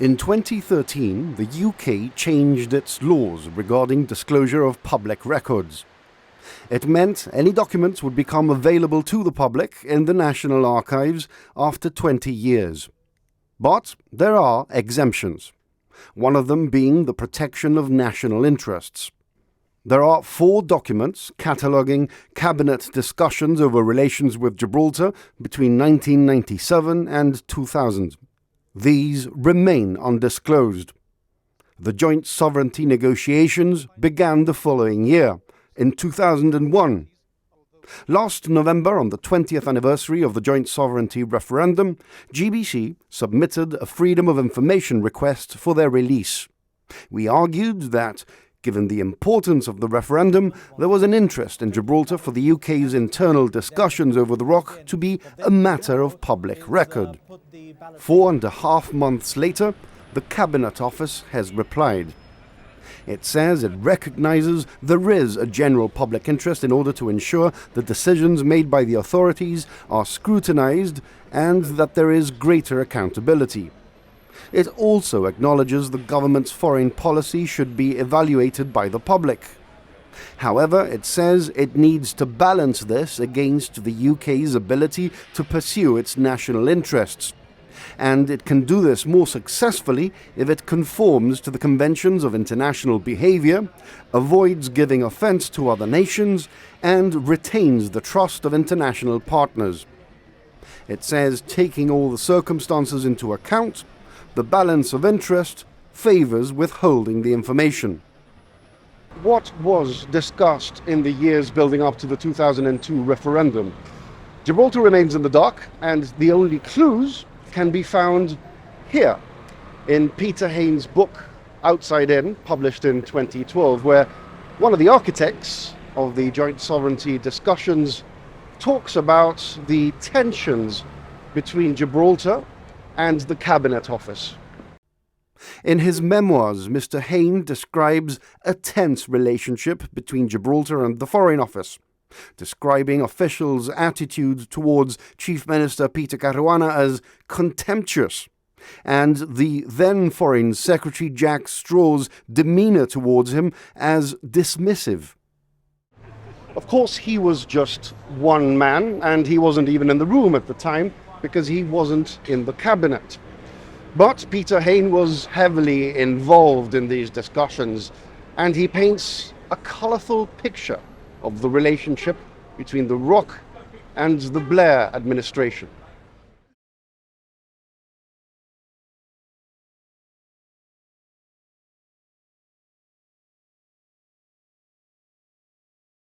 In 2013, the UK changed its laws regarding disclosure of public records. It meant any documents would become available to the public in the National Archives after 20 years. But there are exemptions, one of them being the protection of national interests. There are 4 documents cataloguing cabinet discussions over relations with Gibraltar between 1997 and 2000. These remain undisclosed. The joint sovereignty negotiations began the following year, in 2001. Last November, on the 20th anniversary of the joint sovereignty referendum, GBC submitted a Freedom of Information request for their release. We argued that, given the importance of the referendum, there was an interest in Gibraltar for the UK's internal discussions over the rock to be a matter of public record. 4.5 months later, the Cabinet Office has replied. It says it recognises there is a general public interest in order to ensure the decisions made by the authorities are scrutinised and that there is greater accountability. It also acknowledges the government's foreign policy should be evaluated by the public. However, it says it needs to balance this against the UK's ability to pursue its national interests. And it can do this more successfully if it conforms to the conventions of international behaviour, avoids giving offence to other nations, and retains the trust of international partners. It says, taking all the circumstances into account, the balance of interest favours withholding the information. What was discussed in the years building up to the 2002 referendum? Gibraltar remains in the dark, and the only clues can be found here in Peter Hain's book Outside In, published in 2012, where one of the architects of the joint sovereignty discussions talks about the tensions between Gibraltar and the Cabinet Office. In his memoirs, Mr. Hain describes a tense relationship between Gibraltar and the Foreign Office, describing officials' attitude towards Chief Minister Peter Caruana as contemptuous, and the then Foreign Secretary Jack Straw's demeanour towards him as dismissive. Of course, he was just one man, and he wasn't even in the room at the time because he wasn't in the cabinet. But Peter Hain was heavily involved in these discussions, and he paints a colourful picture of the relationship between the Rock and the Blair administration.